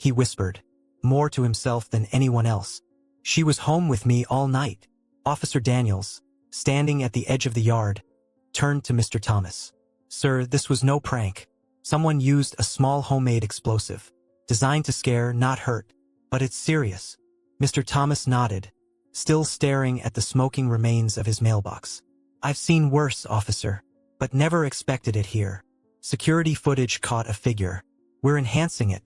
he whispered, more to himself than anyone else. She was home with me all night. Officer Daniels, standing at the edge of the yard, turned to Mr. Thomas. Sir, this was no prank. Someone used a small homemade explosive, designed to scare, not hurt. But it's serious. Mr. Thomas nodded, still staring at the smoking remains of his mailbox. I've seen worse, officer, but never expected it here. Security footage caught a figure. We're enhancing it,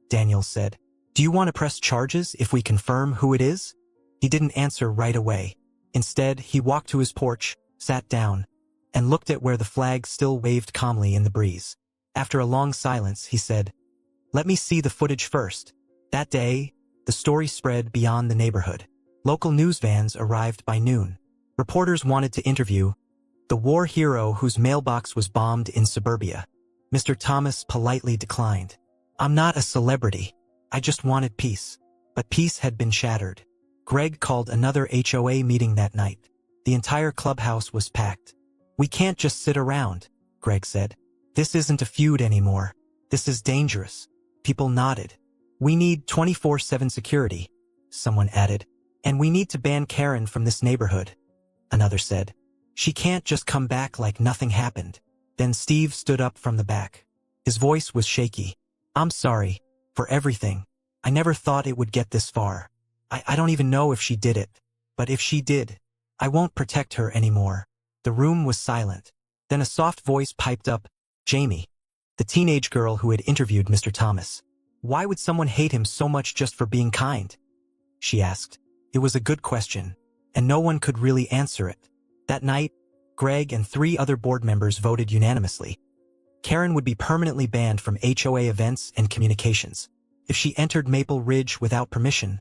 Daniels said. Do you want to press charges if we confirm who it is? He didn't answer right away. Instead, he walked to his porch, sat down, and looked at where the flag still waved calmly in the breeze. After a long silence, he said, "Let me see the footage first." That day, the story spread beyond the neighborhood. Local news vans arrived by noon. Reporters wanted to interview the war hero whose mailbox was bombed in suburbia. Mr. Thomas politely declined. "I'm not a celebrity. I just wanted peace." But peace had been shattered. Greg called another HOA meeting that night. The entire clubhouse was packed. "We can't just sit around," Greg said. "This isn't a feud anymore. This is dangerous." People nodded. "We need 24/7 security," someone added. "And we need to ban Karen from this neighborhood," another said. "She can't just come back like nothing happened." Then Steve stood up from the back. His voice was shaky. "I'm sorry for everything. I never thought it would get this far. I don't even know if she did it. But if she did, I won't protect her anymore." The room was silent. Then a soft voice piped up, "Jamie," the teenage girl who had interviewed Mr. Thomas. "Why would someone hate him so much just for being kind?" she asked. It was a good question, and no one could really answer it. That night, Greg and 3 other board members voted unanimously. Karen would be permanently banned from HOA events and communications. If she entered Maple Ridge without permission,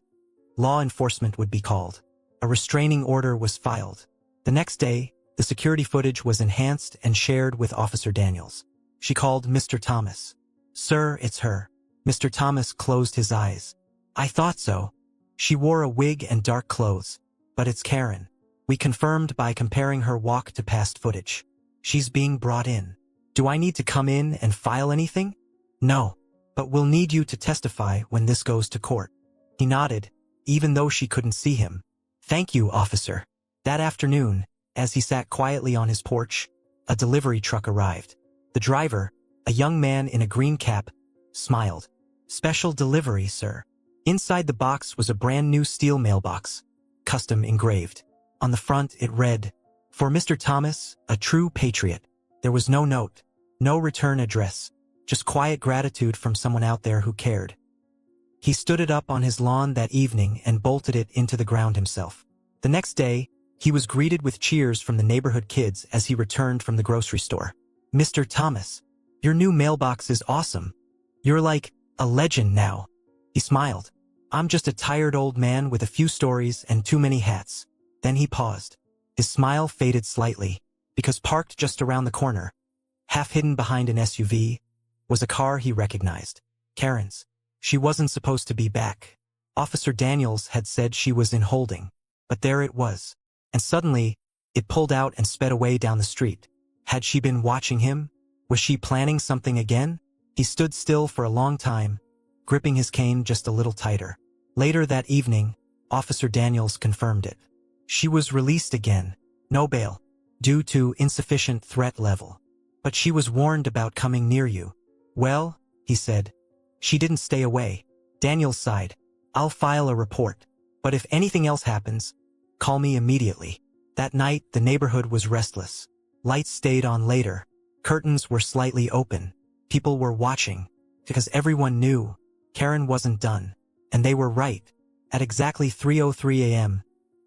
law enforcement would be called. A restraining order was filed. The next day, the security footage was enhanced and shared with Officer Daniels. She called Mr. Thomas. "Sir, it's her." Mr. Thomas closed his eyes. "I thought so. She wore a wig and dark clothes. But it's Karen. We confirmed by comparing her walk to past footage. She's being brought in. Do I need to come in and file anything?" "No. But we'll need you to testify when this goes to court." He nodded, even though she couldn't see him. "Thank you, officer." That afternoon, as he sat quietly on his porch, a delivery truck arrived. The driver, a young man in a green cap, smiled. "Special delivery, sir." Inside the box was a brand new steel mailbox, custom engraved. On the front it read, "For Mr. Thomas, a true patriot." There was no note, no return address, just quiet gratitude from someone out there who cared. He stood it up on his lawn that evening and bolted it into the ground himself. The next day, he was greeted with cheers from the neighborhood kids as he returned from the grocery store. "Mr. Thomas, your new mailbox is awesome. You're like a legend now." He smiled. "I'm just a tired old man with a few stories and too many hats." Then he paused. His smile faded slightly, because parked just around the corner, half hidden behind an SUV, was a car he recognized. Karen's. She wasn't supposed to be back. Officer Daniels had said she was in holding. But there it was. And suddenly, it pulled out and sped away down the street. Had she been watching him? Was she planning something again? He stood still for a long time, gripping his cane just a little tighter. Later that evening, Officer Daniels confirmed it. She was released again, no bail, due to insufficient threat level. "But she was warned about coming near you." "Well," he said, "she didn't stay away." Daniels sighed. "I'll file a report. But if anything else happens, call me immediately." That night, the neighborhood was restless. Lights stayed on later. Curtains were slightly open. People were watching, because everyone knew Karen wasn't done. And they were right. At exactly 3:03 a.m.,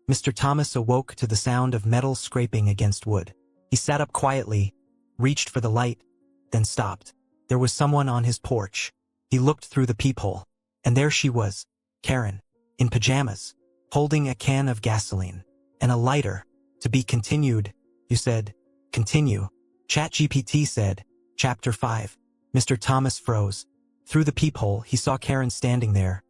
Mr. Thomas awoke to the sound of metal scraping against wood. He sat up quietly, reached for the light, then stopped. There was someone on his porch. He looked through the peephole, and there she was, Karen, in pajamas, holding a can of gasoline and a lighter. "To be continued," you said. "Continue." ChatGPT said, Chapter 5. Mr. Thomas froze. Through the peephole, he saw Karen standing there,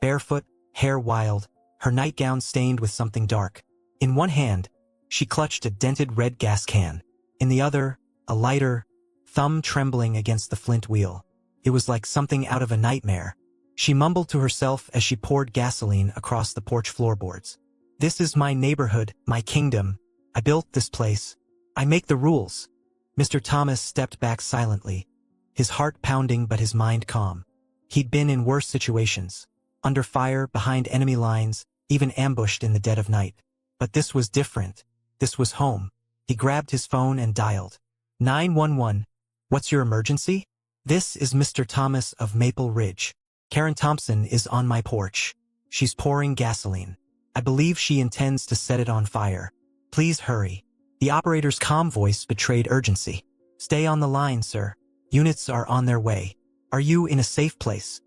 barefoot, hair wild, her nightgown stained with something dark. In one hand, she clutched a dented red gas can. In the other, a lighter, thumb trembling against the flint wheel. It was like something out of a nightmare. She mumbled to herself as she poured gasoline across the porch floorboards. This is my neighborhood, my kingdom. I built this place. I make the rules. Mr. Thomas stepped back silently, his heart pounding but his mind calm. He'd been in worse situations, under fire, behind enemy lines, even ambushed in the dead of night. But this was different. This was home. He grabbed his phone and dialed. 911. What's your emergency? This is Mr. Thomas of Maple Ridge. Karen Thompson is on my porch. She's pouring gasoline. I believe she intends to set it on fire. Please hurry. The operator's calm voice betrayed urgency. Stay on the line, sir. Units are on their way. Are you in a safe place?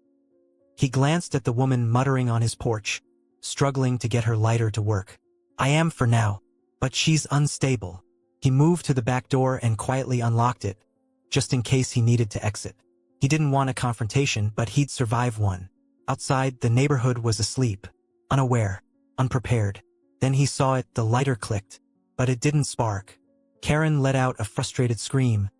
He glanced at the woman muttering on his porch, struggling to get her lighter to work. I am for now, but she's unstable. He moved to the back door and quietly unlocked it, just in case he needed to exit. He didn't want a confrontation, but he'd survive one. Outside, the neighborhood was asleep, unaware, unprepared. Then he saw it, the lighter clicked, but it didn't spark. Karen let out a frustrated scream,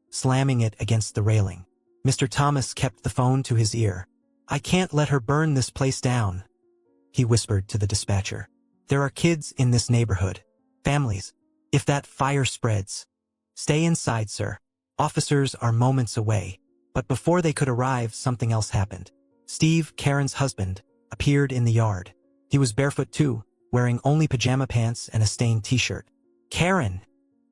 slamming it against the railing. Mr. Thomas kept the phone to his ear. I can't let her burn this place down, he whispered to the dispatcher. There are kids in this neighborhood. Families. If that fire spreads. Stay inside, sir. Officers are moments away. But before they could arrive, something else happened. Steve, Karen's husband, appeared in the yard. He was barefoot too, wearing only pajama pants and a stained t-shirt. Karen,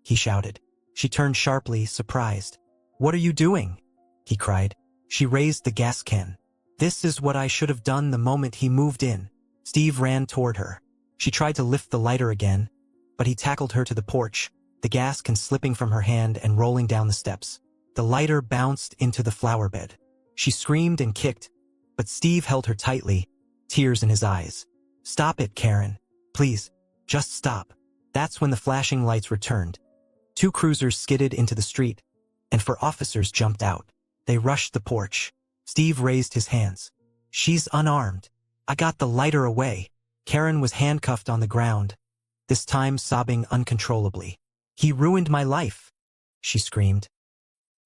he shouted. She turned sharply, surprised. What are you doing? He cried. She raised the gas can. This is what I should have done the moment he moved in. Steve ran toward her. She tried to lift the lighter again, but he tackled her to the porch, the gas can slipping from her hand and rolling down the steps. The lighter bounced into the flower bed. She screamed and kicked, but Steve held her tightly, tears in his eyes. Stop it, Karen. Please, just stop. That's when the flashing lights returned. 2 cruisers skidded into the street, and 4 officers jumped out. They rushed the porch. Steve raised his hands. She's unarmed. I got the lighter away. Karen was handcuffed on the ground, this time sobbing uncontrollably. He ruined my life, she screamed.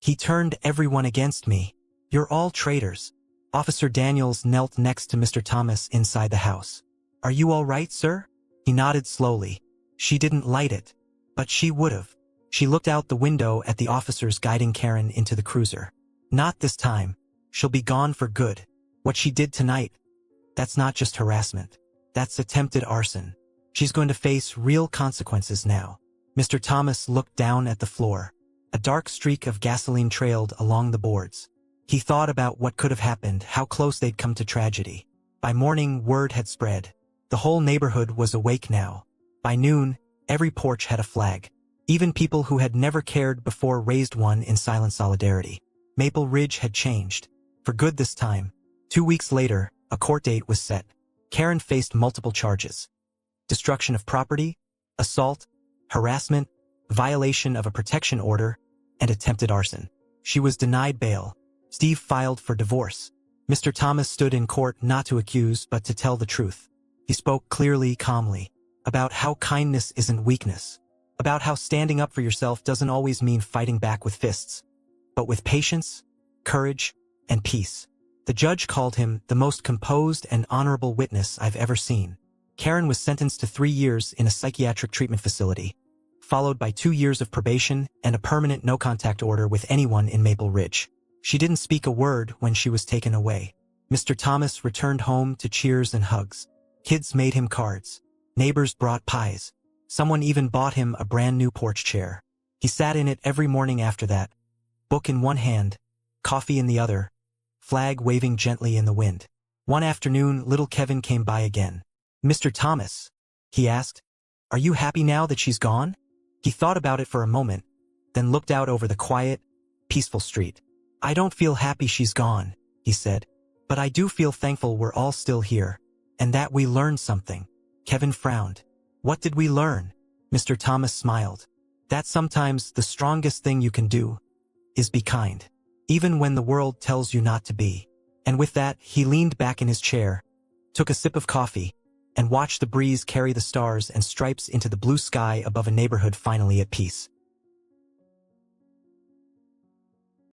He turned everyone against me. You're all traitors. Officer Daniels knelt next to Mr. Thomas inside the house. Are you all right, sir? He nodded slowly. She didn't light it, but she would've. She looked out the window at the officers guiding Karen into the cruiser. Not this time. She'll be gone for good. What she did tonight, that's not just harassment. That's attempted arson. She's going to face real consequences now. Mr. Thomas looked down at the floor. A dark streak of gasoline trailed along the boards. He thought about what could have happened, how close they'd come to tragedy. By morning, word had spread. The whole neighborhood was awake now. By noon, every porch had a flag. Even people who had never cared before raised one in silent solidarity. Maple Ridge had changed. For good this time. 2 weeks later, a court date was set. Karen faced multiple charges. Destruction of property, assault, harassment, violation of a protection order, and attempted arson. She was denied bail. Steve filed for divorce. Mr. Thomas stood in court not to accuse but to tell the truth. He spoke clearly, calmly, about how kindness isn't weakness, about how standing up for yourself doesn't always mean fighting back with fists, but with patience, courage, and peace. The judge called him the most composed and honorable witness I've ever seen. Karen was sentenced to 3 years in a psychiatric treatment facility, followed by 2 years of probation and a permanent no-contact order with anyone in Maple Ridge. She didn't speak a word when she was taken away. Mr. Thomas returned home to cheers and hugs. Kids made him cards. Neighbors brought pies. Someone even bought him a brand new porch chair. He sat in it every morning after that, book in one hand, coffee in the other, flag waving gently in the wind. One afternoon, little Kevin came by again. Mr. Thomas, he asked, are you happy now that she's gone? He thought about it for a moment, then looked out over the quiet, peaceful street. I don't feel happy she's gone, he said, but I do feel thankful we're all still here, and that we learned something. Kevin frowned. What did we learn? Mr. Thomas smiled. That sometimes the strongest thing you can do is be kind, even when the world tells you not to be. And with that, he leaned back in his chair, took a sip of coffee, and watched the breeze carry the stars and stripes into the blue sky above a neighborhood finally at peace.